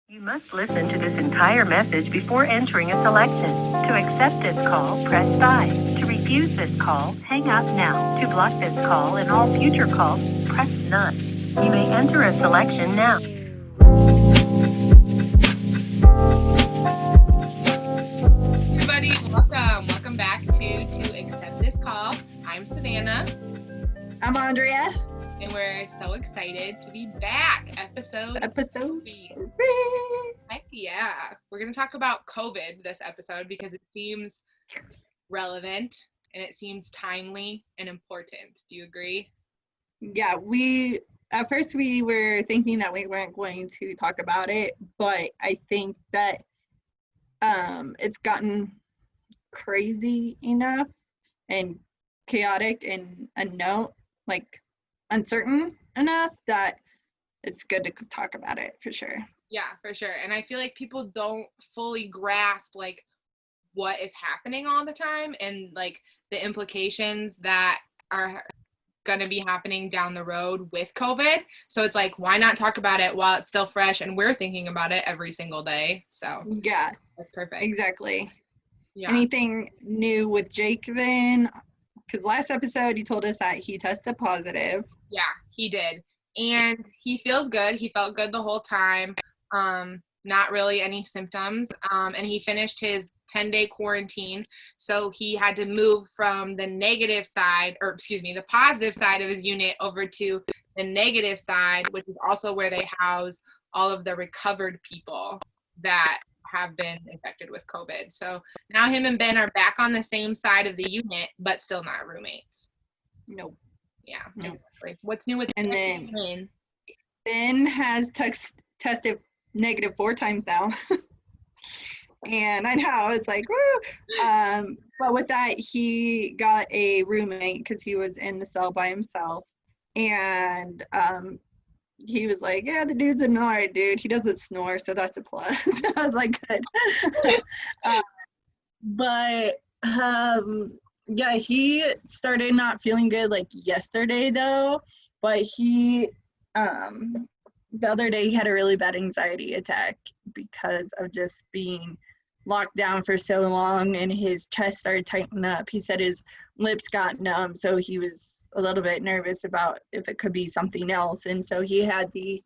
You must listen to this entire message before entering a selection. To accept this call, press 5. To refuse this call, hang up now. To block this call and all future calls, press none. You may enter a selection now. Everybody, welcome. Welcome back to Accept This Call. I'm Savannah. I'm Aundrea. And we're so excited to be back. Episode 3. Heck yeah. We're going to talk about COVID this episode because it seems relevant and it seems timely and important. Do you agree? Yeah, at first we were thinking that we weren't going to talk about it, but I think that it's gotten crazy enough and chaotic and uncertain enough that it's good to talk about it for sure. Yeah, for sure. And I feel like people don't fully grasp like what is happening all the time and like the implications that are going to be happening down the road with COVID. So it's like, why not talk about it while it's still fresh and we're thinking about it every single day? So yeah, that's perfect. Exactly. Yeah. Anything new with Jake then? Because last episode you told us that he tested positive. Yeah, he did. And he feels good. He felt good the whole time. Not really any symptoms. And he finished his 10-day quarantine. So he had to move from the positive side of his unit over to the negative side, which is also where they house all of the recovered people that have been infected with COVID. So now him and Ben are back on the same side of the unit, but still not roommates. Nope. Yeah. Nope. Exactly. What's new with and then Ben has tested negative 4 times now. And I know it's like, woo. But with that, he got a roommate because he was in the cell by himself. And he was like, yeah, the dude's an alright dude. He doesn't snore, so that's a plus. I was like, good. Yeah, he started not feeling good like yesterday though. But he, the other day he had a really bad anxiety attack because of just being locked down for so long and his chest started tightening up. He said his lips got numb, so he was a little bit nervous about if it could be something else. And so he had the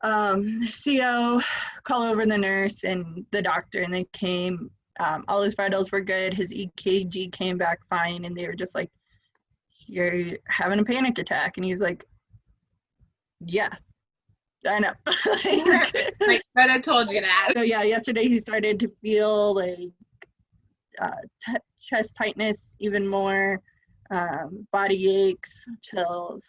CO call over the nurse and the doctor, and they came. All his vitals were good. His EKG came back fine, and they were just like, you're having a panic attack. And he was like, yeah, I know. like, but I told you that. So yeah, yesterday he started to feel like chest tightness even more, body aches, chills.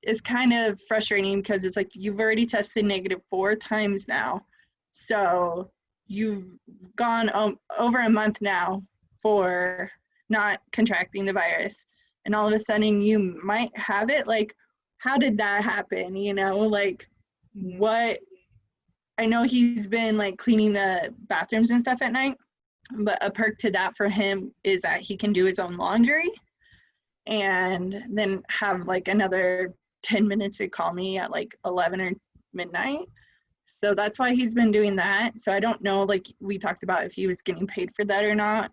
It's kind of frustrating because it's like you've already tested negative 4 times now. So you've gone over a month now for not contracting the virus. And all of a sudden you might have it. Like, how did that happen? You know, like what? I know he's been like cleaning the bathrooms and stuff at night, but a perk to that for him is that he can do his own laundry and then have like another 10 minutes to call me at like 11 or midnight. So that's why he's been doing that. So I don't know, like we talked about if he was getting paid for that or not.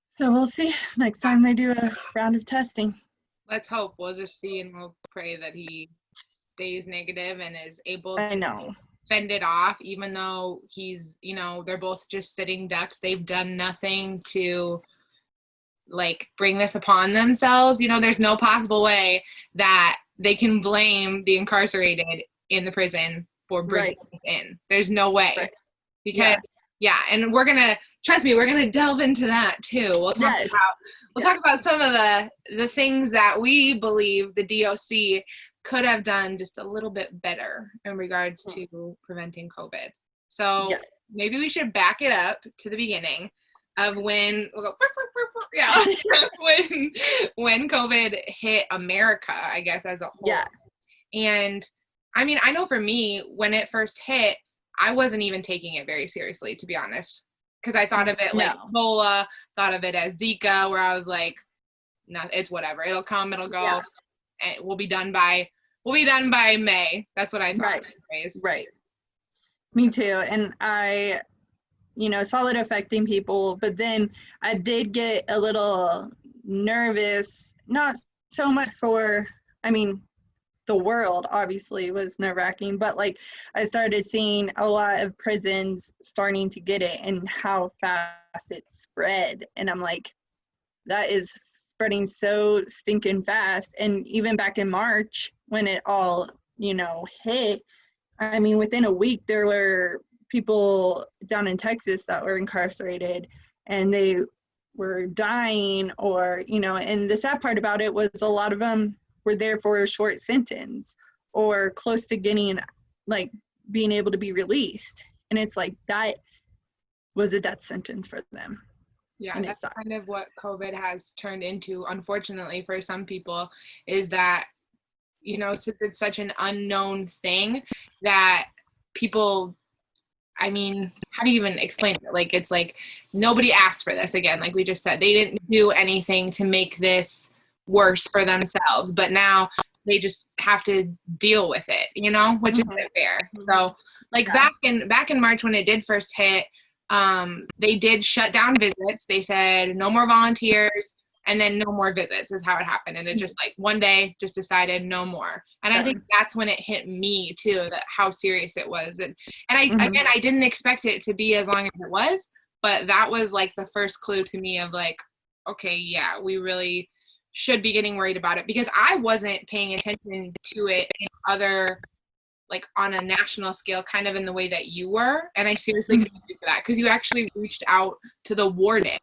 So we'll see next time they do a round of testing. Let's hope. We'll just see and we'll pray that he stays negative and is able to fend it off, even though he's, they're both just sitting ducks. They've done nothing to like bring this upon themselves. There's no possible way that they can blame the incarcerated in the prison for bringing this in. There's no way. Right. Because and we're gonna delve into that too. We'll talk about some of the things that we believe the DOC could have done just a little bit better in regards to preventing COVID. So maybe we should back it up to the beginning of when when COVID hit America, I guess, as a whole. Yeah. And I mean, I know for me, when it first hit, I wasn't even taking it very seriously, to be honest, because I thought of it like Ebola, thought of it as Zika, where I was like, no, it's whatever. It'll come, it'll go, and we'll be done by We'll be done by May. That's what I thought. Right. Anyways. Right. Me too. And I, saw it affecting people, but then I did get a little nervous, not so much for, the world obviously was nerve-wracking, but like I started seeing a lot of prisons starting to get it and how fast it spread. And I'm like, that is spreading so stinking fast. And even back in March when it all, hit, within a week there were people down in Texas that were incarcerated and they were dying or, and the sad part about it was a lot of them were there for a short sentence or close to getting, like, being able to be released. And it's like, that was a death sentence for them. Yeah, and that's kind of what COVID has turned into, unfortunately, for some people, is that, since it's such an unknown thing that people, how do you even explain it? Like, it's like nobody asked for this again. Like we just said, they didn't do anything to make this worse for themselves, but now they just have to deal with it, which isn't fair. So like back in March when it did first hit, they did shut down visits. They said no more volunteers and then no more visits is how it happened. And it just like one day just decided no more. And I think that's when it hit me too, that how serious it was. And again, I didn't expect it to be as long as it was, but that was like the first clue to me of like, okay, yeah, we really should be getting worried about it, because I wasn't paying attention to it in other, like on a national scale, kind of in the way that you were. And I seriously commend you for that, because you actually reached out to the warden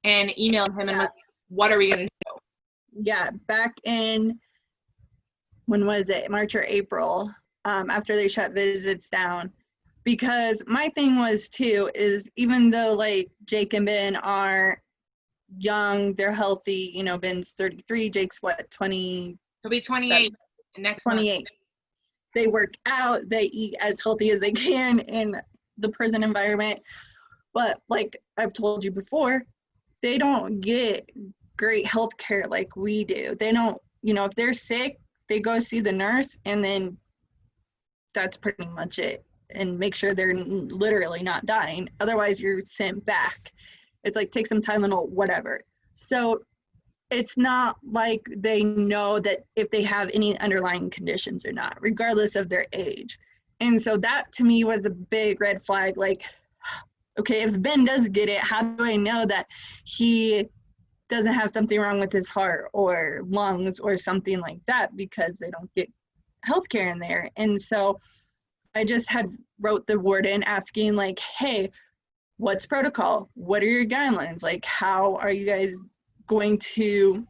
and emailed him and was like, what are we going to do? Yeah, back in, when was it, March or April, after they shut visits down. Because my thing was too, is even though like Jake and Ben are young, they're healthy, Ben's 33, Jake's what, 20? He'll be 28 next 28. month. They work out, they eat as healthy as they can in the prison environment. But like I've told you before, they don't get great health care like we do. They don't, if they're sick, they go see the nurse and then that's pretty much it. And make sure they're literally not dying. Otherwise, you're sent back. It's like, take some Tylenol, whatever. So it's not like they know that if they have any underlying conditions or not, regardless of their age. And so that to me was a big red flag. Like, okay, if Ben does get it, how do I know that he doesn't have something wrong with his heart or lungs or something like that, because they don't get healthcare in there. And so I just had wrote the warden asking like, hey, what's protocol? What are your guidelines? Like, how are you guys going to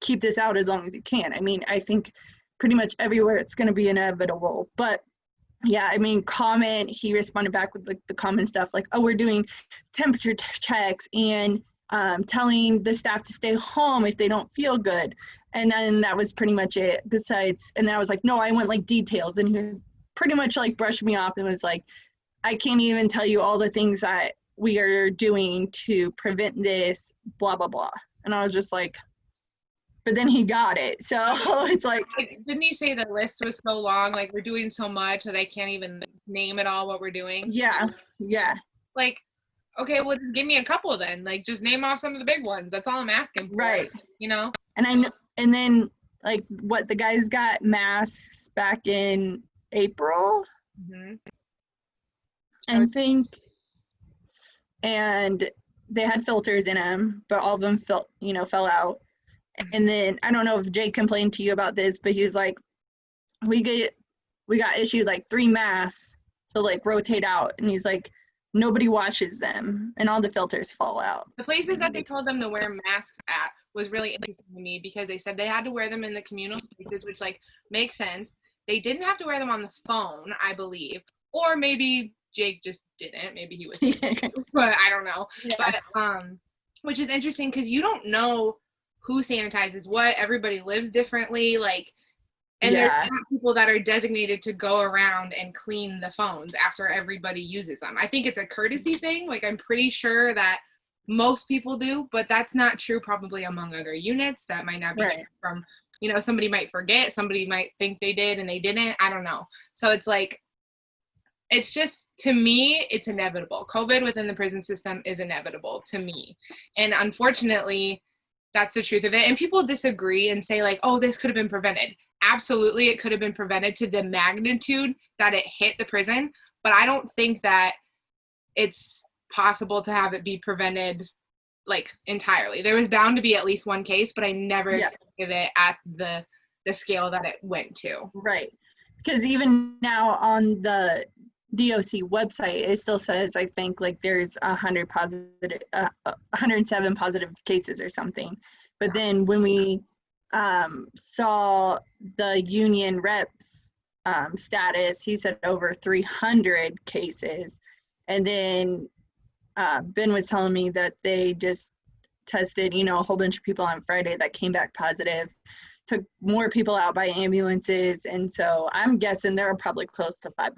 keep this out as long as you can? I think pretty much everywhere it's going to be inevitable. But yeah, comment, he responded back with like the common stuff like, oh, we're doing temperature checks and telling the staff to stay home if they don't feel good. And then that was pretty much it. Besides, and then I was like, no, I want like details. And he was pretty much like brushed me off and was like, I can't even tell you all the things that we are doing to prevent this, blah, blah, blah. And I was just like, but then he got it. So it's like. Didn't he say the list was so long, like we're doing so much that I can't even name it all what we're doing? Yeah, yeah. Like, okay, well, just give me a couple then. Like, just name off some of the big ones. That's all I'm asking for. Right. And I know, and then like what the guys got masks back in April. I think, and they had filters in them, but all of them fell out. And then I don't know if Jake complained to you about this, but he was like, we got issued like 3 masks to like rotate out, and he's like, nobody washes them and all the filters fall out. The places that they told them to wear masks at was really interesting to me, because they said they had to wear them in the communal spaces, which like makes sense. They didn't have to wear them on the phone, I believe, or maybe Jake just didn't. Maybe he was, but I don't know. Yeah. But which is interesting, because you don't know who sanitizes what. Everybody lives differently, like, and there's not people that are designated to go around and clean the phones after everybody uses them. I think it's a courtesy thing. Like, I'm pretty sure that most people do, but that's not true probably among other units. That might not be true from you know, somebody might forget, somebody might think they did and they didn't. I don't know. So it's like, it's just, to me, it's inevitable. COVID within the prison system is inevitable to me. And unfortunately, that's the truth of it. And people disagree and say like, oh, this could have been prevented. Absolutely, it could have been prevented to the magnitude that it hit the prison. But I don't think that it's possible to have it be prevented like entirely. There was bound to be at least one case, but I never expected it at the scale that it went to. Right. Because even now on the DOC website, it still says, I think, like there's 107 positive cases or something. But then when we saw the union reps status, he said over 300 cases. And then Ben was telling me that they just tested, you know, a whole bunch of people on Friday that came back positive, took more people out by ambulances. And so I'm guessing there are probably close to 500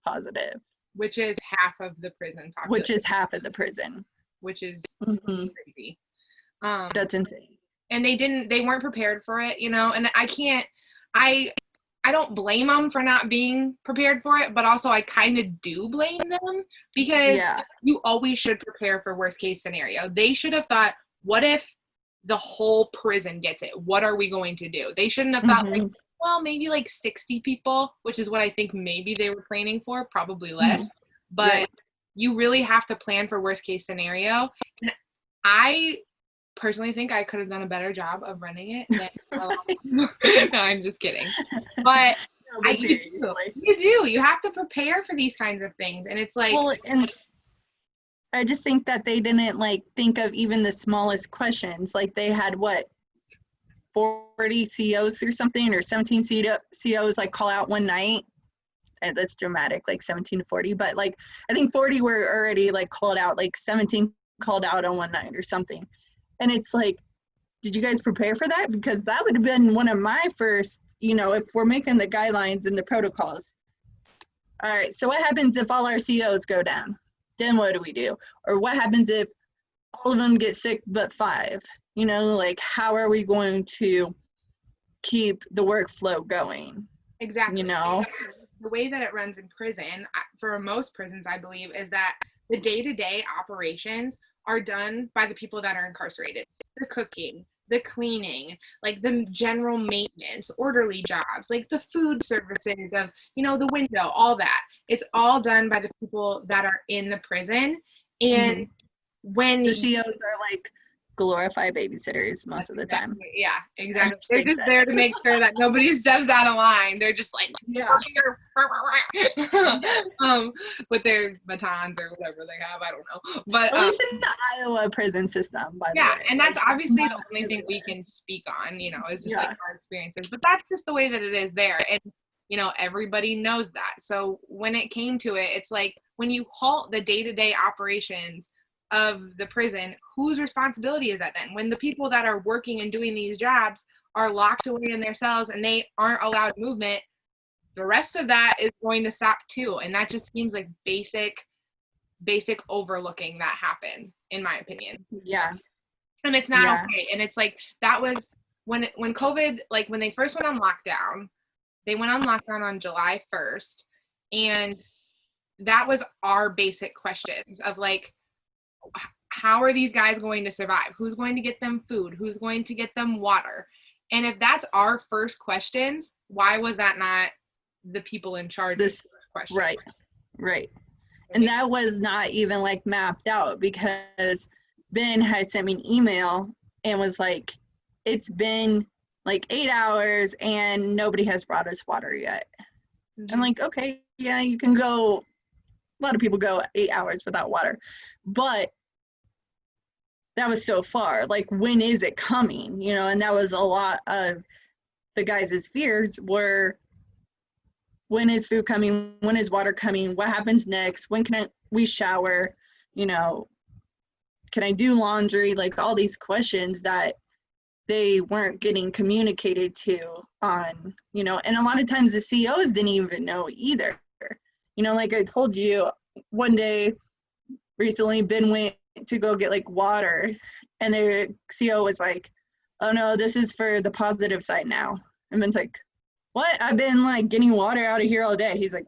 positive. Which is half of the prison population. Which is half of the prison. Which is crazy. That's insane. And they weren't prepared for it, you know, and I don't blame them for not being prepared for it, but also I kind of do blame them because you always should prepare for worst case scenario. They should have thought, what if the whole prison gets it? What are we going to do? They shouldn't have thought like, well, maybe like 60 people, which is what I think maybe they were planning for, probably less. But you really have to plan for worst case scenario. And I personally think I could have done a better job of running it. No, I'm just kidding. But you do. You have to prepare for these kinds of things. And it's like, well, and I just think that they didn't like think of even the smallest questions. Like they had 40 COs or something, or 17 COs like call out one night. And that's dramatic, like 17 to 40. But like, I think 40 were already like called out, like 17 called out on one night or something. And it's like, did you guys prepare for that? Because that would have been one of my first, you know, if we're making the guidelines and the protocols. All right, so what happens if all our COs go down? Then what do we do? Or what happens if all of them get sick but 5? You know, like how are we going to keep the workflow going? Exactly. You know? The way that it runs in prison, for most prisons, I believe, is that the day-to-day operations are done by the people that are incarcerated. The cooking, the cleaning, like the general maintenance, orderly jobs, like the food services of, you know, the window, all that. It's all done by the people that are in the prison. And when the COs are like glorified babysitters most of the time. Yeah, exactly. They're just there to make sure that nobody steps out of line. They're just like, with their batons or whatever they have. I don't know. But at least in the Iowa prison system, by the way. And that's obviously the only thing we can speak on, you know, is just like our experiences. But that's just the way that it is there. And, you know, everybody knows that. So when it came to it, it's like when you halt the day-to-day operations of the prison, whose responsibility is that then? When the people that are working and doing these jobs are locked away in their cells and they aren't allowed movement, the rest of that is going to stop too. And that just seems like basic overlooking that happened, in my opinion. Yeah. And it's not okay. And it's like, that was when COVID, like when they first went on lockdown, they went on lockdown on July 1st. And that was our basic questions of like, how are these guys going to survive? Who's going to get them food? Who's going to get them water? And if that's our first questions, why was that not the people in charge of this question? Right. And that was not even like mapped out, because Ben had sent me an email and was like, it's been like 8 hours and nobody has brought us water yet. I'm like, okay, yeah, you can go. A lot of people go 8 hours without water, but that was so far. Like, when is it coming? You know, and that was a lot of the guys' fears were, when is food coming? When is water coming? What happens next? When can we shower? You know, can I do laundry? Like all these questions that they weren't getting communicated to on, you know, and a lot of times the COs didn't even know either. You know, like I told you, one day recently, Ben went to go get like water, and the CO was like, oh no, this is for the positive side now. And Ben's like, what? I've been like getting water out of here all day. He's like,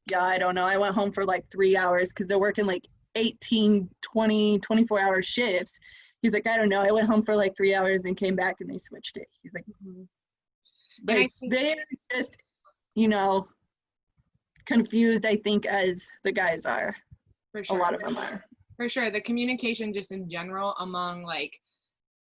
yeah, I don't know. I went home for like 3 hours because they're working like 18, 20, 24-hour shifts. He's like, I don't know. I went home for like 3 hours and came back and they switched it. He's like, like they're just, you know, confused, I think, as the guys are. For sure. A lot of them are. For sure. The communication just in general among like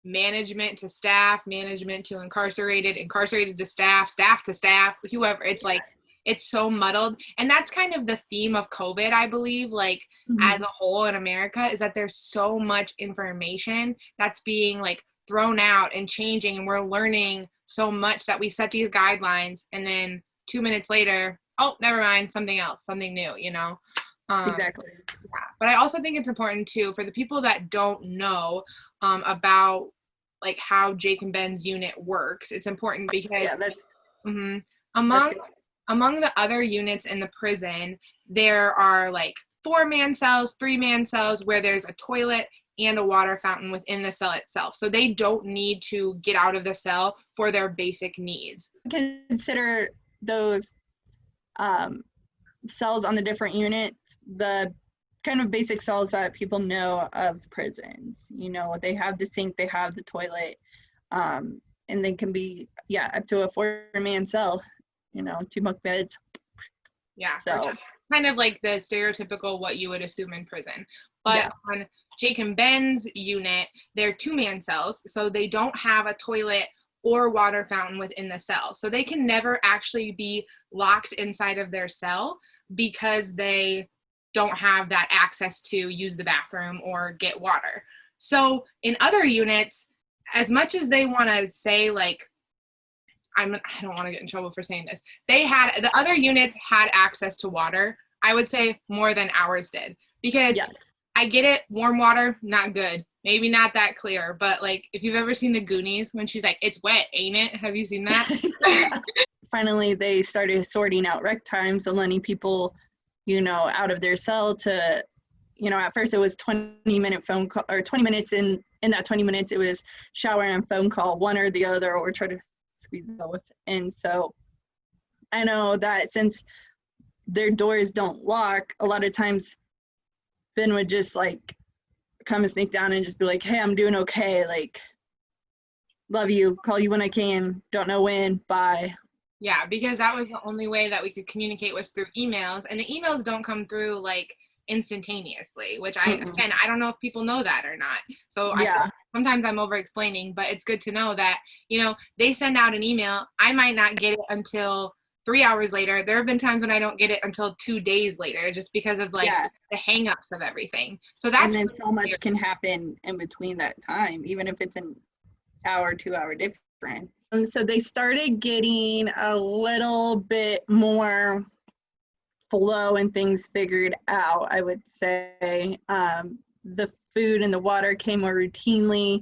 management to staff, management to incarcerated, incarcerated to staff, staff to staff, whoever. It's like, it's so muddled. And that's kind of the theme of COVID, I believe, like as a whole in America, is that there's so much information that's being like thrown out and changing. And we're learning so much that we set these guidelines and then 2 minutes later, oh, never mind, something else, something new, you know? Exactly. Yeah. But I also think it's important too, for the people that don't know about like how Jake and Ben's unit works, it's important because among the other units in the prison, there are like 4-man cells, 3-man cells where there's a toilet and a water fountain within the cell itself. So they don't need to get out of the cell for their basic needs. Consider those cells on the different units, the kind of basic cells that people know of prisons. You know, they have the sink, they have the toilet, and they can be, up to a 4-man cell, you know, 2 bunk beds. Yeah. So kind of like the stereotypical what you would assume in prison. But on Jake and Ben's unit, they're 2-man cells, so they don't have a toilet or water fountain within the cell. So they can never actually be locked inside of their cell because they don't have that access to use the bathroom or get water. So in other units, as much as they want to say like, I don't want to get in trouble for saying this, the other units had access to water, I would say more than ours did. Because I get it, warm water, not good. Maybe not that clear, but like if you've ever seen the Goonies when she's like, it's wet, ain't it? Have you seen that? Finally, they started sorting out rec times and letting people, you know, out of their cell to, you know, at first it was 20-minute phone call, or 20 minutes in that 20 minutes, it was shower and phone call, one or the other, or try to squeeze both. And so I know that since their doors don't lock, a lot of times Ben would just like come and sneak down and just be like, hey, I'm doing okay, like, love you, call you when I can, don't know when, bye. Yeah, because that was the only way that we could communicate was through emails, and the emails don't come through like instantaneously, which again, I don't know if people know that or not. So sometimes I'm over explaining, but it's good to know that, you know, they send out an email, I might not get it until 3 hours later. There have been times when I don't get it until 2 days later, just because of like the hangups of everything. So that's, and then so much can happen in between that time, even if it's an hour, 2 hour difference. And so they started getting a little bit more flow and things figured out, I would say. The food and the water came more routinely.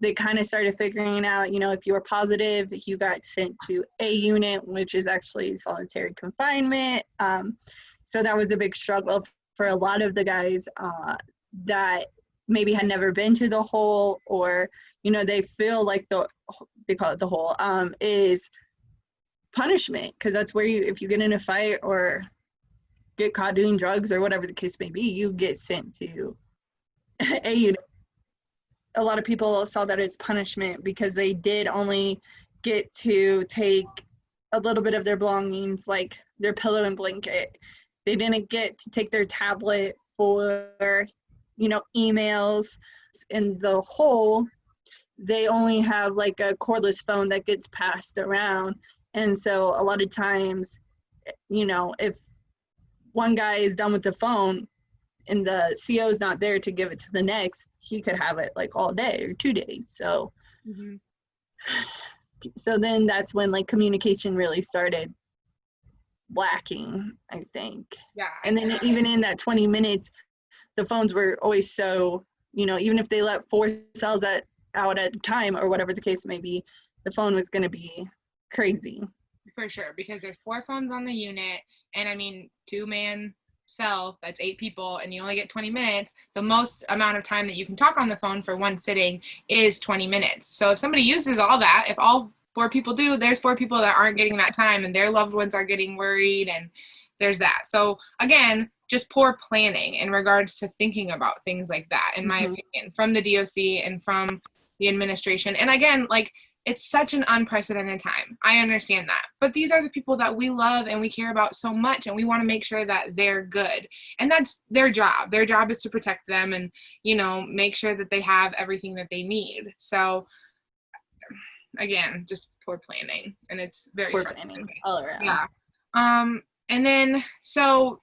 They kind of started figuring out, you know, if you were positive, you got sent to a unit, which is actually solitary confinement. So that was a big struggle for a lot of the guys that maybe had never been to the hole, or, you know, they feel like they call it the hole, is punishment, because that's where if you get in a fight or get caught doing drugs or whatever the case may be, you get sent to a unit. A lot of people saw that as punishment because they did only get to take a little bit of their belongings, like their pillow and blanket. They didn't get to take their tablet for, you know, emails. In the hole, they only have like a cordless phone that gets passed around. And so a lot of times, you know, if one guy is done with the phone and the CO is not there to give it to the next, he could have it like all day or 2 days. So, so then that's when like communication really started lacking, I think. Yeah. And then even in that 20 minutes, the phones were always so, you know, even if they let 4 cells out at a time or whatever the case may be, the phone was going to be crazy. For sure, because there's 4 phones on the unit, and I mean, 2-man cell, that's 8 people, and you only get 20 minutes, the most amount of time that you can talk on the phone for one sitting is 20 minutes. So if somebody uses all that, if all 4 people do, there's 4 people that aren't getting that time, and their loved ones are getting worried, and there's that. So again, just poor planning in regards to thinking about things like that, in my opinion, from the DOC and from the administration. And again, like, it's such an unprecedented time. I understand that. But these are the people that we love and we care about so much, and we want to make sure that they're good. And that's their job. Their job is to protect them and, you know, make sure that they have everything that they need. So again, just poor planning. And it's very poor frustrating. planning all around. Yeah. And then, so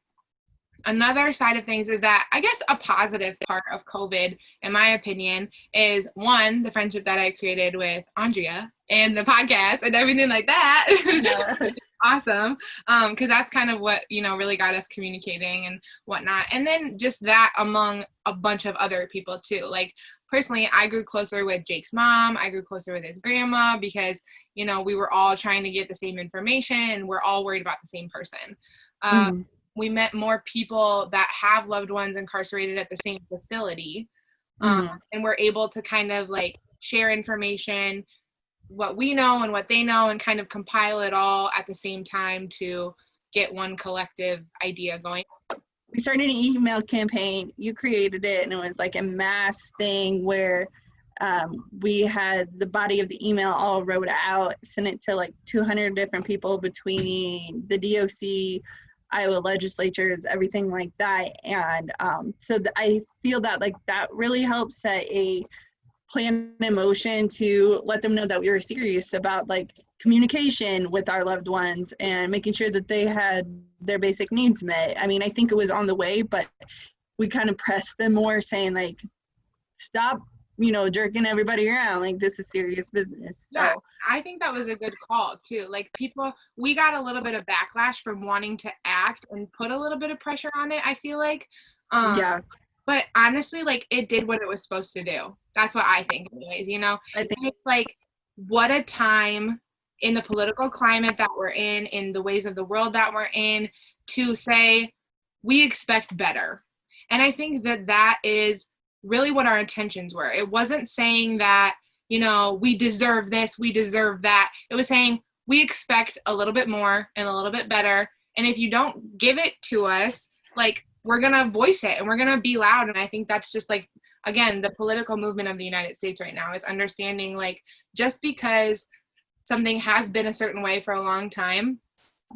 another side of things is that, I guess, a positive part of COVID, in my opinion, is one, the friendship that I created with Aundrea and the podcast and everything like that. Yeah. Awesome. Because that's kind of what, you know, really got us communicating and whatnot. And then just that among a bunch of other people too. Like, personally, I grew closer with Jake's mom. I grew closer with his grandma because, you know, we were all trying to get the same information and we're all worried about the same person. We met more people that have loved ones incarcerated at the same facility. And we're able to kind of like share information, what we know and what they know, and kind of compile it all at the same time to get one collective idea going. We started an email campaign. You created it, and it was like a mass thing where we had the body of the email all wrote out, sent it to like 200 different people between the DOC, Iowa legislatures, everything like that. And so I feel that like that really helps set a plan in motion to let them know that we were serious about like communication with our loved ones and making sure that they had their basic needs met. I mean, I think it was on the way, but we kind of pressed them more, saying like, stop, you know, jerking everybody around. Like, this is serious business. So. Yeah, I think that was a good call too. Like, people, we got a little bit of backlash from wanting to act and put a little bit of pressure on it, I feel like. Yeah. But honestly, like, it did what it was supposed to do. That's what I think anyways, you know? I think and it's like, what a time in the political climate that we're in the ways of the world that we're in, to say, we expect better. And I think that that is really what our intentions were. It wasn't saying that, you know, we deserve this, we deserve that. It was saying, we expect a little bit more and a little bit better. And if you don't give it to us, like, we're going to voice it and we're going to be loud. And I think that's just like, again, the political movement of the United States right now is understanding, like, just because something has been a certain way for a long time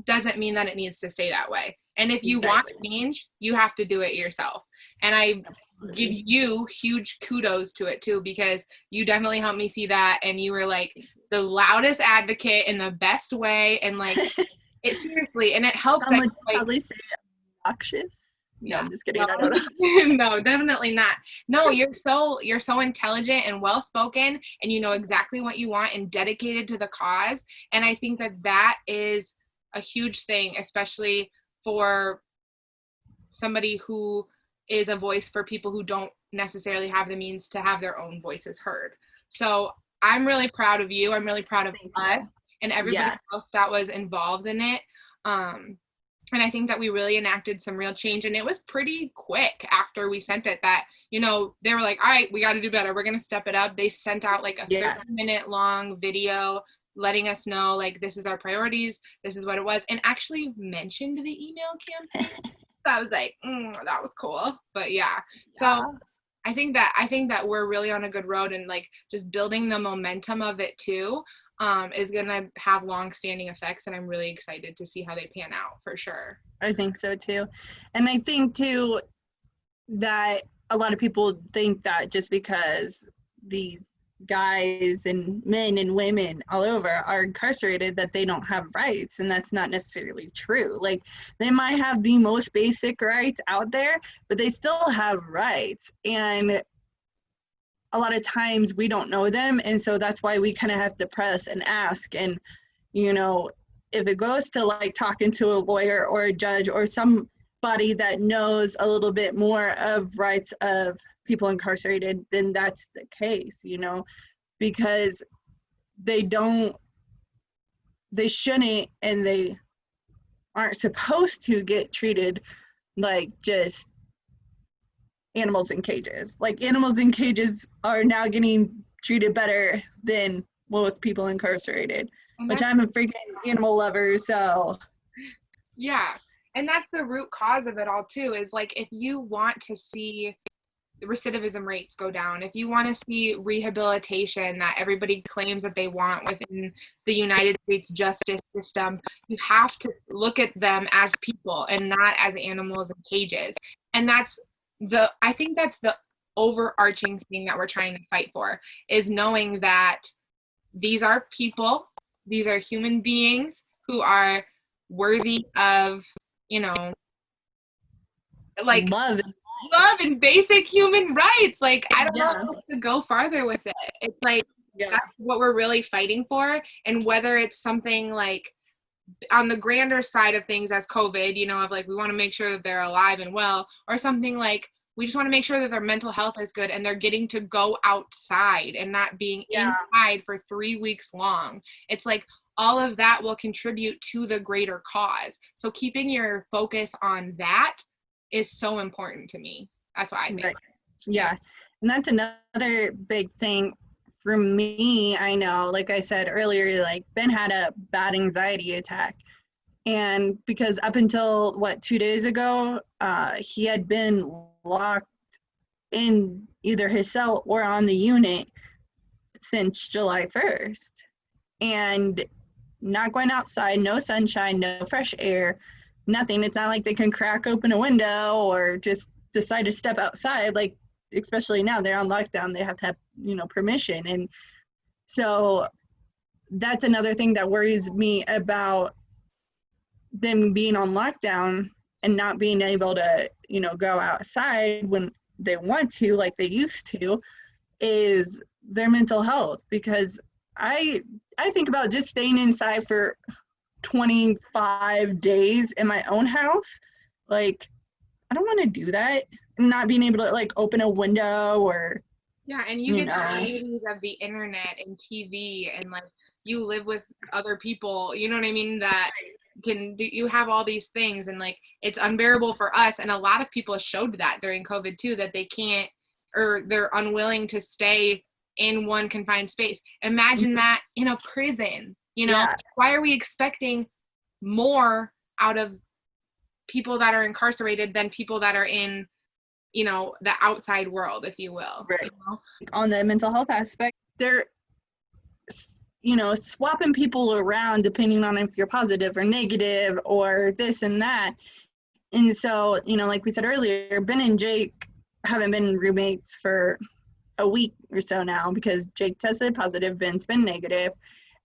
doesn't mean that it needs to stay that way. And if you want change, you have to do it yourself. And I give you huge kudos to it too, because you definitely helped me see that. And you were like the loudest advocate in the best way. And like, it seriously, and it helps. Some would probably say obnoxious. Yeah, no, I'm just kidding. No, I don't know. No, definitely not. No, you're so intelligent and well spoken, and you know exactly what you want and dedicated to the cause. And I think that that is a huge thing, especially for somebody who is a voice for people who don't necessarily have the means to have their own voices heard. So I'm really proud of you. I'm really proud of us and everybody else that was involved in it. And I think that we really enacted some real change. And it was pretty quick after we sent it that, you know, they were like, all right, we got to do better. We're going to step it up. They sent out like a 30-minute long video letting us know, like, this is our priorities. This is what it was. And actually mentioned the email campaign. So I was like, that was cool. But yeah. So I think that we're really on a good road, and like just building the momentum of it too. Is going to have long-standing effects, and I'm really excited to see how they pan out for sure. I think so too. And I think too that a lot of people think that just because these guys and men and women all over are incarcerated that they don't have rights, and that's not necessarily true. Like, they might have the most basic rights out there, but they still have rights, and a lot of times we don't know them. And so that's why we kind of have to press and ask. And, you know, if it goes to like talking to a lawyer or a judge or somebody that knows a little bit more of rights of people incarcerated, then that's the case, you know, because they shouldn't, and they aren't supposed to get treated like just animals in cages. Like animals in cages are now getting treated better than most people incarcerated, which I'm a freaking animal lover, so. Yeah. And that's the root cause of it all too, is like, if you want to see recidivism rates go down, if you want to see rehabilitation that everybody claims that they want within the United States justice system, you have to look at them as people and not as animals in cages. And I think that's the overarching thing that we're trying to fight for, is knowing that these are people, these are human beings who are worthy of, like love and basic human rights. Like, I don't know how else to go farther with it. It's like, that's what we're really fighting for. And whether it's something like on the grander side of things as COVID, of like, we want to make sure that they're alive and well, or something like, we just want to make sure that their mental health is good and they're getting to go outside and not being inside for 3 weeks long. It's like, all of that will contribute to the greater cause. So keeping your focus on that is so important to me. That's what I think. Right. Yeah. And that's another big thing for me. I know, like I said earlier, like Ben had a bad anxiety attack. And because up until 2 days ago, he had been locked in either his cell or on the unit since July 1st. And not going outside, no sunshine, no fresh air, nothing. It's not like they can crack open a window or just decide to step outside. Like, especially now they're on lockdown, they have to have, permission. And so that's another thing that worries me about them being on lockdown and not being able to, go outside when they want to, like they used to, is their mental health. Because I think about just staying inside for 25 days in my own house. Like, I don't want to do that. And not being able to like open a window or. Yeah, and you get the amenities of the internet and TV, and like you live with other people, you know what I mean, that you have all these things, and like it's unbearable for us. And a lot of people showed that during COVID too, that they can't, or they're unwilling to stay in one confined space. Imagine that in a prison, Why are we expecting more out of people that are incarcerated than people that are in, the outside world, if you will. Right. On the mental health aspect, they're, swapping people around depending on if you're positive or negative or this and that. And so, like we said earlier, Ben and Jake haven't been roommates for a week or so now because Jake tested positive, Ben's been negative.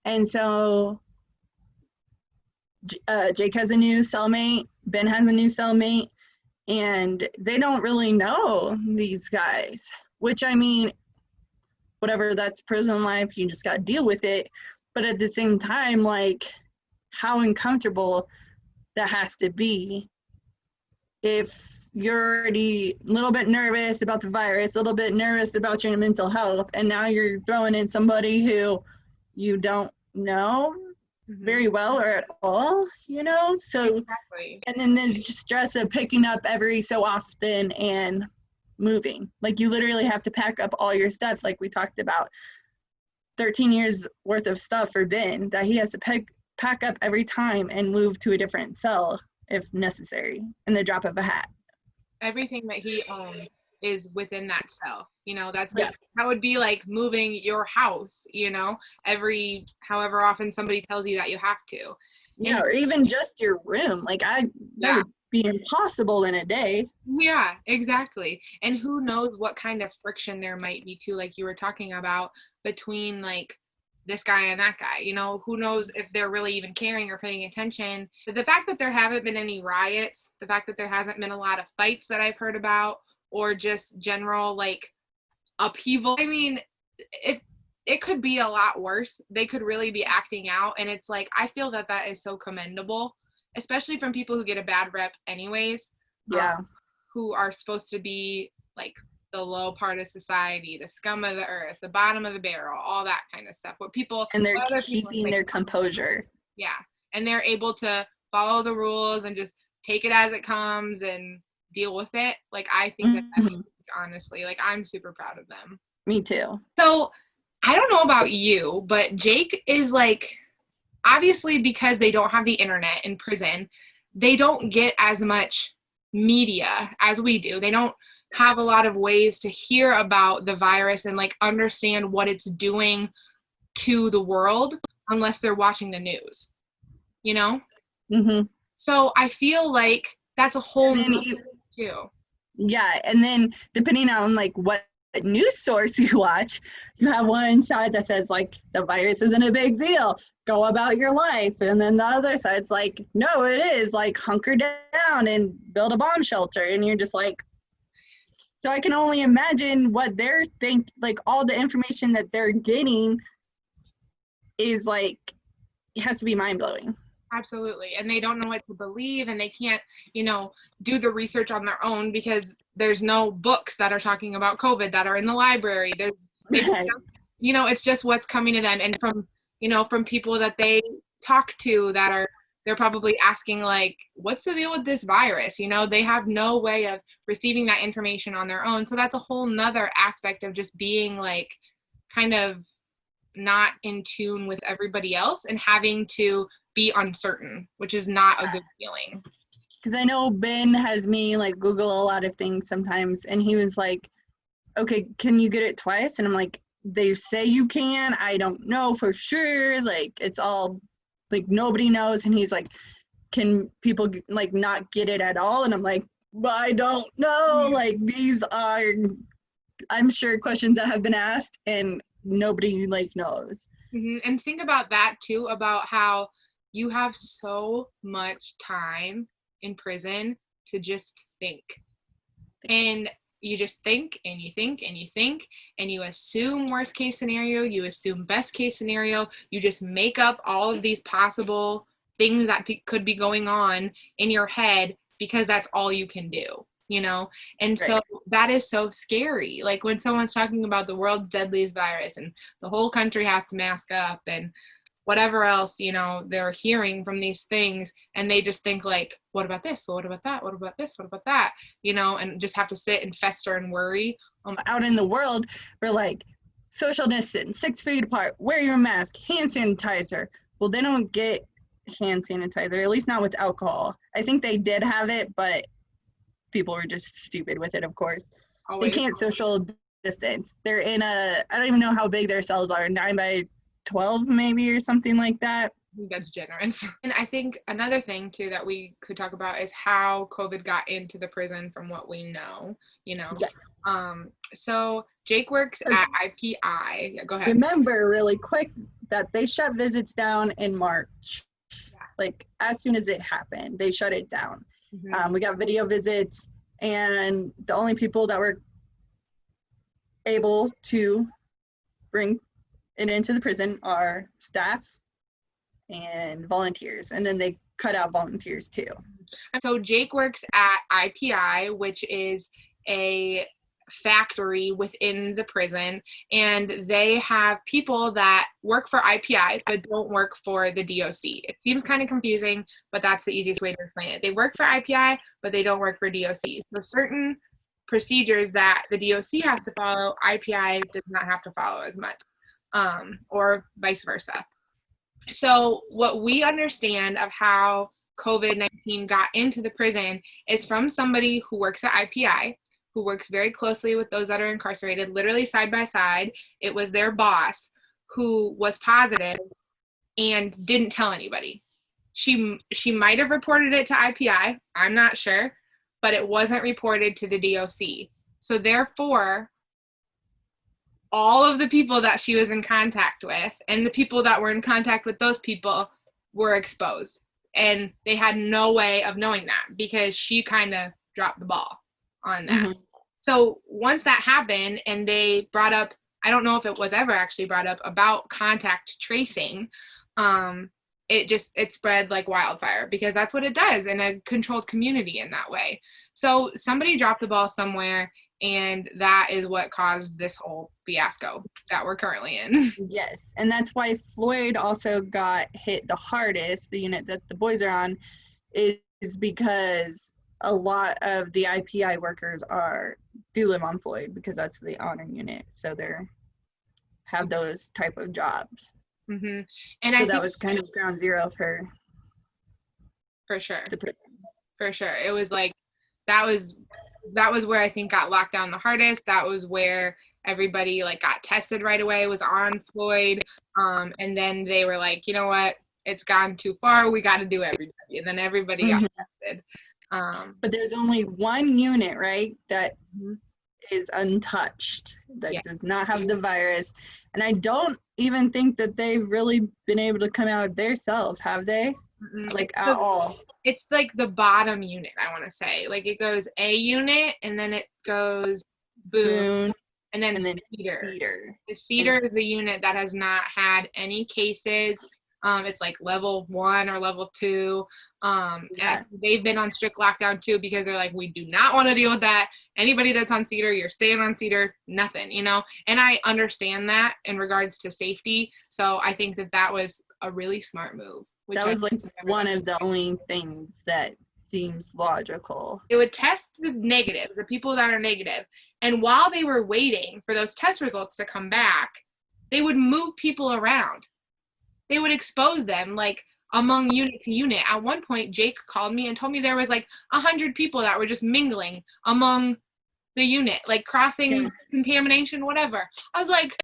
And so Jake has a new cellmate, Ben has a new cellmate, and they don't really know these guys, which, I mean, whatever, that's prison life, you just got to deal with it. But at the same time, like, how uncomfortable that has to be if you're already a little bit nervous about the virus, a little bit nervous about your mental health, and now you're throwing in somebody who you don't know very well or at all, so exactly. And then there's just stress of picking up every so often and moving. Like, you literally have to pack up all your stuff, like we talked about, 13 years worth of stuff for Ben that he has to pack up every time and move to a different cell if necessary in the drop of a hat. Everything that he owns is within that cell. That's like, that would be like moving your house, every however often somebody tells you that you have to. Yeah, or even just your room. Like, that would be impossible in a day. Yeah, exactly. And who knows what kind of friction there might be too, like you were talking about, between like this guy and that guy. Who knows if they're really even caring or paying attention. But the fact that there haven't been any riots, the fact that there hasn't been a lot of fights that I've heard about, or just general like upheaval, I mean, it could be a lot worse. They could really be acting out, and it's like, I feel that is so commendable, especially from people who get a bad rep anyways. Who are supposed to be like the low part of society, the scum of the earth, the bottom of the barrel, all that kind of stuff. And they're keeping their composure. Yeah. And they're able to follow the rules and just take it as it comes and deal with it. Like, I think that's huge, honestly. Like, I'm super proud of them. Me too. So I don't know about you, but Jake is like, obviously because they don't have the internet in prison, they don't get as much media as we do. They don't have a lot of ways to hear about the virus and like understand what it's doing to the world unless they're watching the news, you know? So I feel like that's a whole too. Yeah, and then depending on like what news source you watch, you have one side that says like the virus isn't a big deal, go about your life, and then the other side's like, no, it is, like hunker down and build a bomb shelter, and you're just like, so I can only imagine what they're like all the information that they're getting is like, it has to be mind-blowing. Absolutely. And they don't know what to believe, and they can't, you know, do the research on their own because there's no books that are talking about COVID that are in the library. You know, it's just what's coming to them. And from, you know, from people that they talk to they're probably asking like, what's the deal with this virus? You know, they have no way of receiving that information on their own. So that's a whole nother aspect of just being like kind of not in tune with everybody else and having to be uncertain, which is not a good feeling. Because I know Ben has me like Google a lot of things sometimes, and he was like, okay, can you get it twice? And I'm like, they say you can, I don't know for sure, like it's all like nobody knows. And he's like, can people like not get it at all? And I'm like, well, I don't know. Like these are, I'm sure, questions that have been asked and nobody like knows. And think about that too, about how you have so much time in prison to just think. And you just think and you think and you think and you assume worst case scenario, you assume best case scenario, you just make up all of these possible things that could be going on in your head because that's all you can do, you know? And so that is so scary. Like when someone's talking about the world's deadliest virus and the whole country has to mask up and whatever else, you know, they're hearing from these things, and they just think like, what about this? Well, what about that? What about this? What about that? You know, and just have to sit and fester and worry. Out in the world, we're like, social distance, 6 feet apart, wear your mask, hand sanitizer. Well, they don't get hand sanitizer, at least not with alcohol. I think they did have it, but people were just stupid with it, of course. Always. They can't social distance. They're in I don't even know how big their cells are, 9 by 12 maybe or something like that. I think that's generous. And I think another thing too that we could talk about is how COVID got into the prison from what we know, you know. Yes. So Jake works at IPI. Yeah, go ahead. Remember really quick that they shut visits down in March. Yeah. Like as soon as it happened, they shut it down. We got video visits, and the only people that were able to bring it into the prison are staff and volunteers, and then they cut out volunteers too. So Jake works at IPI, which is a factory within the prison, and they have people that work for IPI but don't work for the DOC. It seems kind of confusing, but that's the easiest way to explain it. They work for IPI, but they don't work for DOC. So certain procedures that the DOC has to follow, IPI does not have to follow as much. Or vice versa. So what we understand of how COVID-19 got into the prison is from somebody who works at IPI, who works very closely with those that are incarcerated, literally side by side. It was their boss who was positive and didn't tell anybody. She might have reported it to IPI, I'm not sure, but it wasn't reported to the DOC. So therefore, all of the people that she was in contact with and the people that were in contact with those people were exposed. And they had no way of knowing that because she kind of dropped the ball on that. So once that happened and they brought up, I don't know if it was ever actually brought up about contact tracing, it spread like wildfire because that's what it does in a controlled community in that way. So somebody dropped the ball somewhere, and that is what caused this whole fiasco that we're currently in. Yes, and that's why Floyd also got hit the hardest. The unit that the boys are on is because a lot of the IPI workers do live on Floyd because that's the honor unit. So they're have those type of jobs. Mm-hmm. And so that was kind of ground zero for sure. The prison. For sure. It was like, that was where I think got locked down the hardest. That was where everybody like got tested right away, was on Floyd. And then they were like, you know what? It's gone too far. We got to do everybody. And then everybody got tested. But there's only one unit, right, that is untouched, that does not have the virus. And I don't even think that they've really been able to come out of their cells, have they? Like at all. It's like the bottom unit, I want to say. Like it goes A unit, and then it goes Boone, and then Cedar. The Cedar is the unit that has not had any cases. It's like level 1 or level 2. And they've been on strict lockdown too, because they're like, we do not want to deal with that. Anybody that's on Cedar, you're staying on Cedar, nothing, you know? And I understand that in regards to safety. So I think that was a really smart move. That was like one of the only things that seems logical. It would test the negative, the people that are negative. And while they were waiting for those test results to come back, they would move people around. They would expose them like among unit to unit. At one point, Jake called me and told me there was like 100 people that were just mingling among the unit, like crossing contamination, whatever. I was like,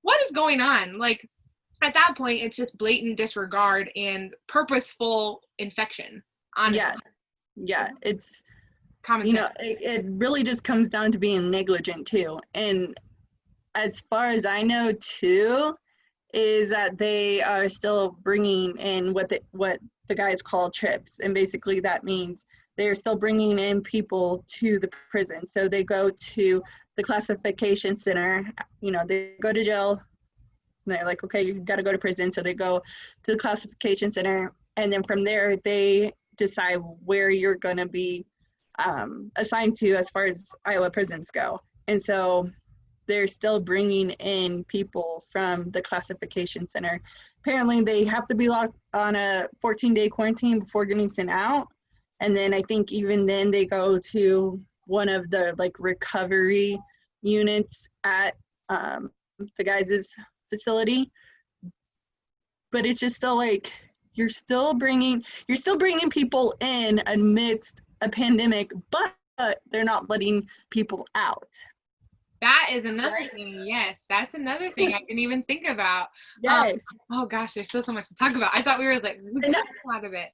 what is going on? Like at that point, it's just blatant disregard and purposeful infection. Honestly. Yeah. It's common sense. It really just comes down to being negligent too. And as far as I know too, is that they are still bringing in what the guys call trips, and basically that means they're still bringing in people to the prison. So they go to the classification center, they go to jail, and they're like, okay, you got to go to prison. So they go to the classification center, and then from there they decide where you're going to be assigned to as far as Iowa prisons go. And so they're still bringing in people from the classification center. Apparently they have to be locked on a 14-day quarantine before getting sent out. And then I think even then they go to one of the like recovery units at the guys' facility. But it's just still like, you're still bringing people in amidst a pandemic, but they're not letting people out. That is another thing. Yes, that's another thing I didn't even think about. Yes. Oh gosh, there's still so much to talk about. I thought we were like, we cut a lot of it.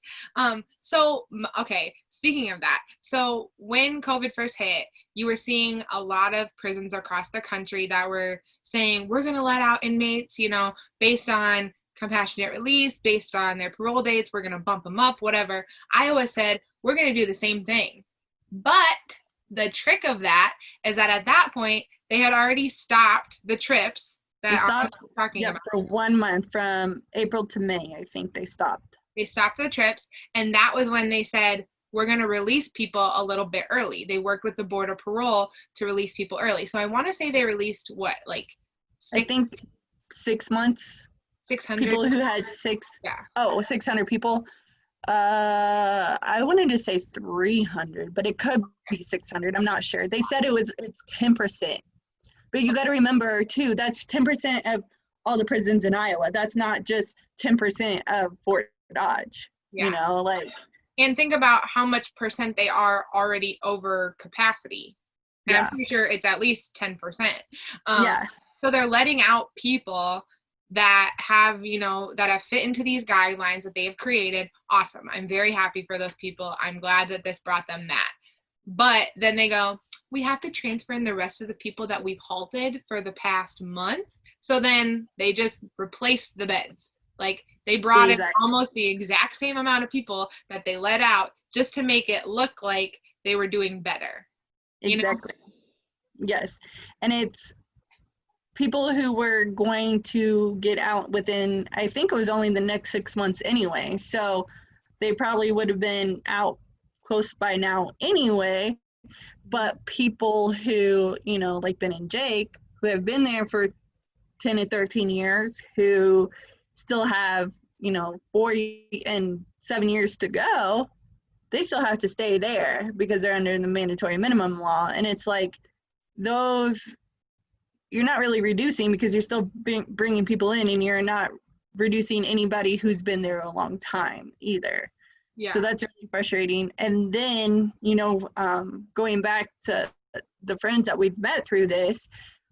So okay, speaking of that, so when COVID first hit, you were seeing a lot of prisons across the country that were saying, we're going to let out inmates, based on compassionate release, based on their parole dates, we're going to bump them up, whatever. Iowa said, we're going to do the same thing. But the trick of that is that at that point, they had already stopped the trips that I was talking about. For 1 month, from April to May, I think they stopped. They stopped the trips, and that was when they said, we're going to release people a little bit early. They worked with the Board of Parole to release people early. So I want to say they released what, like I think 6 months. 600 people who had 600 people. I wanted to say 300, but it could be 600. I'm not sure. They said it's 10%. But you got to remember too, that's 10% of all the prisons in Iowa. That's not just 10% of Fort Dodge. And think about how much percent they are already over capacity. And I'm pretty sure it's at least 10%. So they're letting out people that have, that have fit into these guidelines that they've created. Awesome. I'm very happy for those people. I'm glad that this brought them that. But then they go, we have to transfer in the rest of the people that we've halted for the past month. So then they just replaced the beds. Like they brought in almost the exact same amount of people that they let out just to make it look like they were doing better. Exactly. Yes. And it's people who were going to get out within, I think it was only the next 6 months anyway. So they probably would have been out close by now anyway. But people who, like Ben and Jake, who have been there for 10 and 13 years, who still have, 4 and 7 years to go, they still have to stay there because they're under the mandatory minimum law. And it's like, those, you're not really reducing because you're still bringing people in, and you're not reducing anybody who's been there a long time either. Yeah. So that's really frustrating. And then, you know, going back to the friends that we've met through this,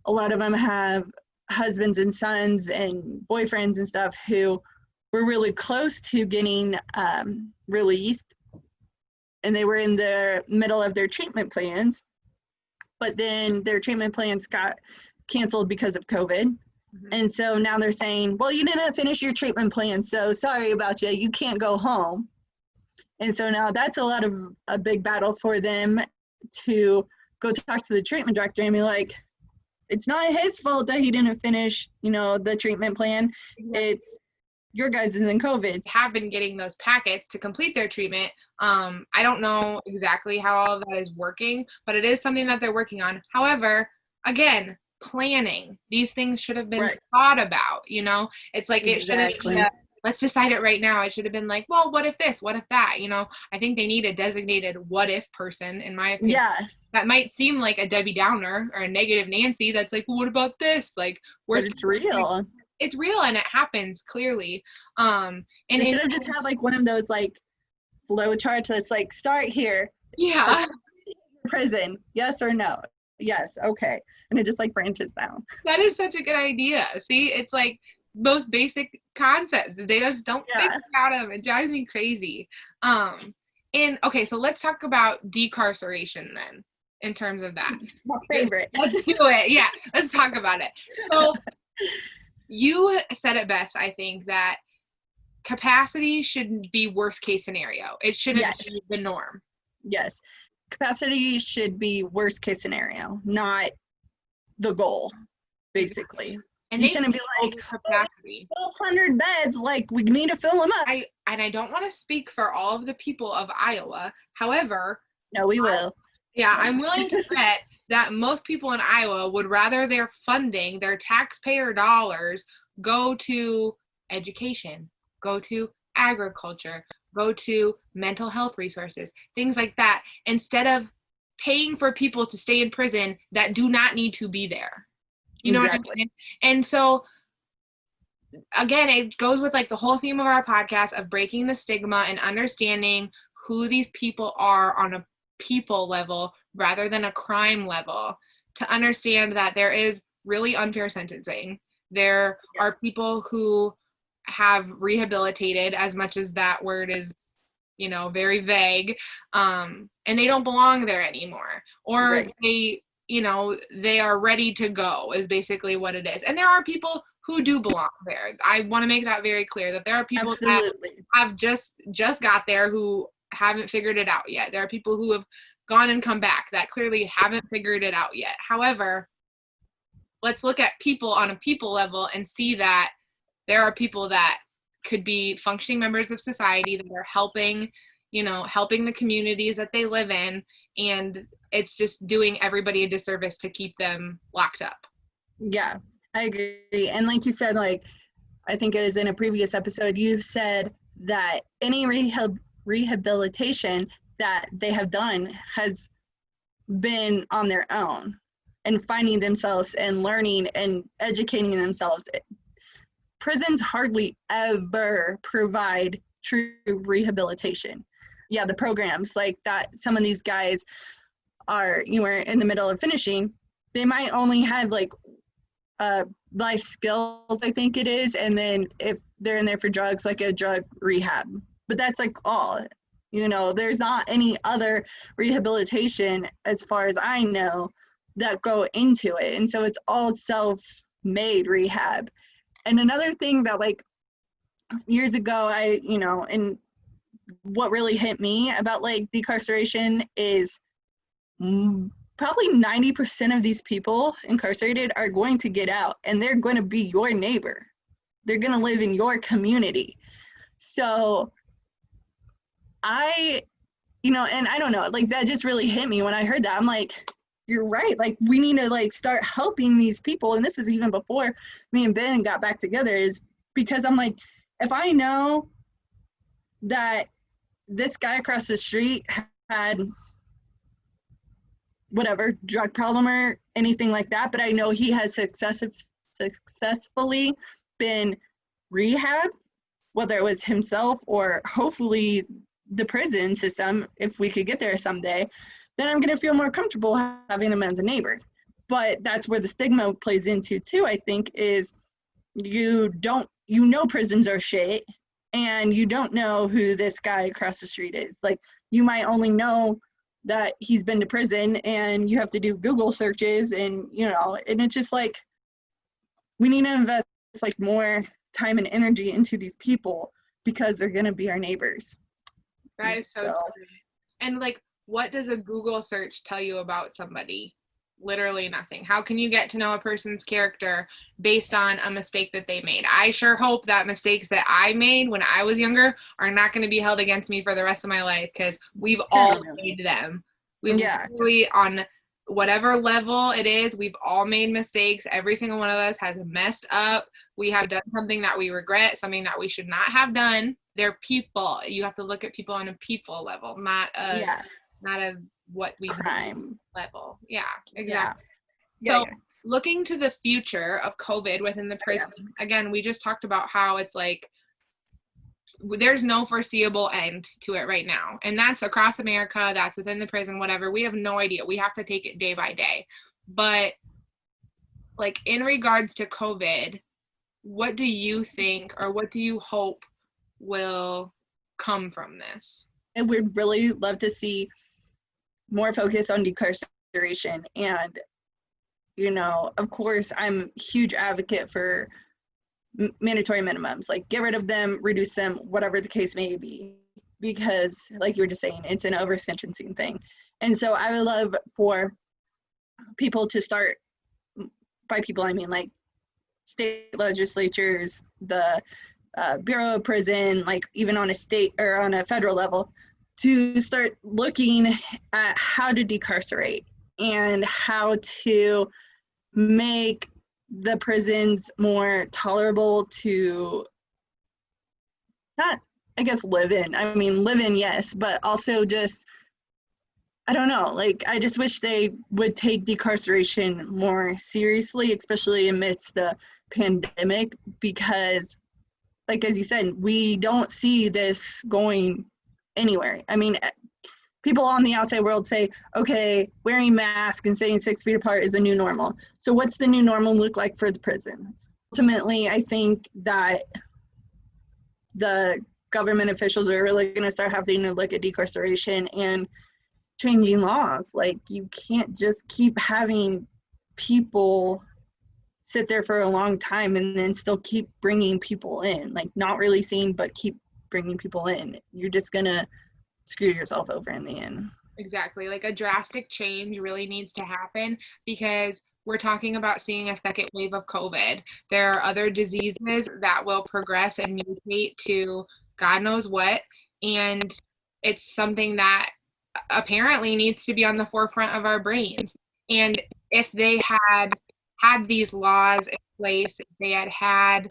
a lot of them have husbands and sons and boyfriends and stuff who were really close to getting released, and they were in the middle of their treatment plans, but then their treatment plans got canceled because of COVID. Mm-hmm. And so now they're saying, well, you didn't finish your treatment plan, so sorry about you, you can't go home. And so now that's a big battle for them to go talk to the treatment director and be like, it's not his fault that he didn't finish, you know, the treatment plan. It's your guys is in COVID. Have been getting those packets to complete their treatment. I don't know exactly how all of that is working, but it is something that they're working on. However, again, planning. These things should have been thought about, you know? It's like it should have been let's decide it right now. It should have been like, well, what if this? What if that? You know, I think they need a designated what if person, in my opinion. Yeah. That might seem like a Debbie Downer or a negative Nancy that's like, well, what about this? Like, where's it's real. It's real, and it happens clearly. And they should have just had like one of those like flow charts that's like, start here. Yeah. Prison. Yes or no? Yes. Okay. And it just like branches down. That is such a good idea. See, it's like most basic concepts. They just don't think about them. It drives me crazy. And okay, so let's talk about decarceration then, in terms of that. My favorite. Let's do it. Yeah, let's talk about it. So you said it best, I think, that capacity should be worst case scenario. It shouldn't be the norm. Yes. Capacity should be worst case scenario, not the goal, basically. And you shouldn't be like, capacity. 1,200 beds, like, we need to fill them up. I don't want to speak for all of the people of Iowa. However, no, we will. I'm willing to bet that most people in Iowa would rather their funding, their taxpayer dollars, go to education, go to agriculture, go to mental health resources, things like that, instead of paying for people to stay in prison that do not need to be there. You know what I mean? And so, again, it goes with like the whole theme of our podcast of breaking the stigma and understanding who these people are on a people level rather than a crime level, to understand that there is really unfair sentencing. There are people who have rehabilitated, as much as that word is, you know, very vague, and they don't belong there anymore, or they, you know, they are ready to go, is basically what it is. And there are people who do belong there. I want to make that very clear, that there are people that have just got there who haven't figured it out yet. There are people who have gone and come back that clearly haven't figured it out yet. However, let's look at people on a people level and see that there are people that could be functioning members of society that are helping the communities that they live in, and it's just doing everybody a disservice to keep them locked up. Yeah, I agree. And like you said, like, I think it was in a previous episode, you said that any rehabilitation that they have done has been on their own and finding themselves and learning and educating themselves. Prisons hardly ever provide true rehabilitation. Yeah, the programs like that, some of these guys are, you were in the middle of finishing, they might only have like life skills, I think it is, and then if they're in there for drugs, like a drug rehab. But that's like all, you know, there's not any other rehabilitation, as far as I know, that go into it. And so it's all self-made rehab. And another thing that, like, years ago, and what really hit me about like decarceration is probably 90% of these people incarcerated are going to get out, and they're going to be your neighbor. They're going to live in your community. So and I don't know, like, that just really hit me when I heard that. I'm like, you're right. Like, we need to like start helping these people. And this is even before me and Ben got back together, is because I'm like, if I know that this guy across the street had whatever drug problem or anything like that, but I know he has successfully been rehabbed, whether it was himself or hopefully the prison system, if we could get there someday, then I'm going to feel more comfortable having him as a neighbor. But that's where the stigma plays into too, I think, is you know prisons are shit, and you don't know who this guy across the street is. Like, you might only know that he's been to prison, and you have to do Google searches, and and it's just like, we need to invest like more time and energy into these people because they're going to be our neighbors. That is so true. And like, what does a Google search tell you about somebody? Literally nothing. How can you get to know a person's character based on a mistake that they made? I sure hope that mistakes that I made when I was younger are not going to be held against me for the rest of my life, because we've all made them. We've literally, on whatever level it is, we've all made mistakes. Every single one of us has messed up. We have done something that we regret, something that we should not have done. They're people. You have to look at people on a people level, not a what we crime level. Yeah, exactly. So looking to the future of COVID within the prison, again, we just talked about how it's like there's no foreseeable end to it right now. And that's across America, that's within the prison, whatever. We have no idea. We have to take it day by day. But like, in regards to COVID, what do you think, or what do you hope will come from this? I would really love to see more focus on decarceration. And, of course, I'm a huge advocate for mandatory minimums, like get rid of them, reduce them, whatever the case may be, because like you were just saying, it's an over-sentencing thing. And so I would love for people to start, by people I mean like state legislatures, the Bureau of Prison, like even on a state or on a federal level, to start looking at how to decarcerate and how to make the prisons more tolerable to not, I guess, live in. I mean, live in, yes, but also just, I don't know, like, I just wish they would take decarceration more seriously, especially amidst the pandemic, because, like, as you said, we don't see this going anywhere. I mean, people on the outside world say, okay, wearing masks and staying 6 feet apart is a new normal. So what's the new normal look like for the prisons? Ultimately, I think that the government officials are really going to start having to look at decarceration and changing laws. Like, you can't just keep having people sit there for a long time and then still keep bringing people in, like not releasing, but keep bringing people in. You're just going to screw yourself over in the end. Exactly. Like, a drastic change really needs to happen, because we're talking about seeing a second wave of COVID. There are other diseases that will progress and mutate to God knows what. And it's something that apparently needs to be on the forefront of our brains. And if they had these laws in place, if they had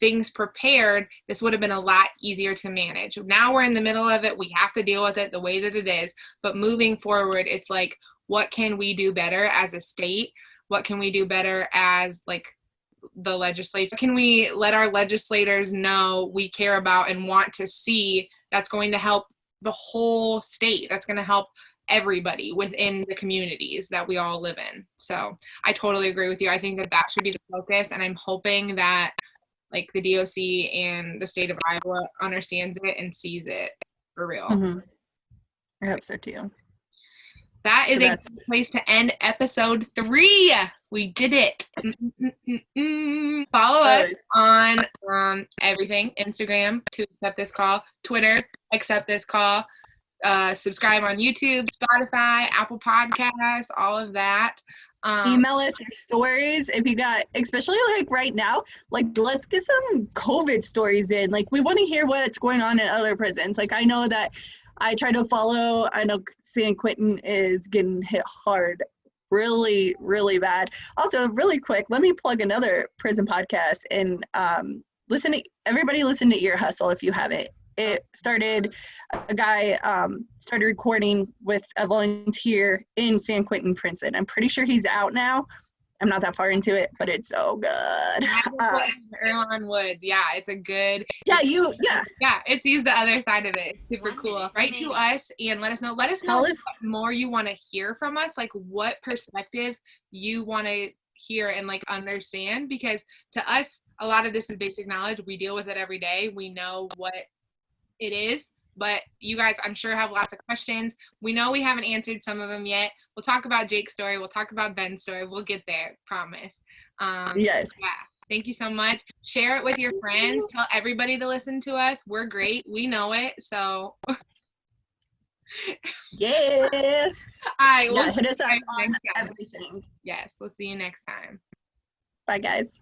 things prepared, this would have been a lot easier to manage. Now we're in the middle of it. We have to deal with it the way that it is. But moving forward, it's like, what can we do better as a state? What can we do better as, like, the legislature? Can we let our legislators know we care about and want to see that's going to help the whole state? That's going to help everybody within the communities that we all live in. So I totally agree with you. I think that should be the focus, and I'm hoping that, like, the DOC and the state of Iowa understands it and sees it for real. Mm-hmm. I hope so too. That is a good place to end episode 3. We did it. Follow us on everything: Instagram, To Accept This Call; Twitter, Accept This Call; subscribe on YouTube, Spotify, Apple Podcasts, all of that. Email us your stories if you got, especially like right now, like, let's get some COVID stories in. Like, we want to hear what's going on in other prisons. Like, I know that I try to follow, I know San Quentin is getting hit hard, really, really bad. Also, really quick, let me plug another prison podcast, and everybody listen to Ear Hustle if you haven't. it started, a guy started recording with a volunteer in San Quentin prison. I'm pretty sure he's out now. I'm not that far into it, but it's so good. Erlon Woods. Yeah, it's a good. Yeah, it sees the other side of it. It's super cool. Write to us and let us know. Let us know what more you want to hear from us, like what perspectives you want to hear and like understand, because to us, a lot of this is basic knowledge. We deal with it every day. We know what it is. But you guys, I'm sure, have lots of questions. We know we haven't answered some of them yet. We'll talk about Jake's story. We'll talk about Ben's story. We'll get there, promise. Yes. Yeah. Thank you so much. Share it with your friends. Tell everybody to listen to us. We're great. We know it. So. Yeah. All right. Yeah, hit us up on everything. Yes. We'll see you next time. Bye, guys.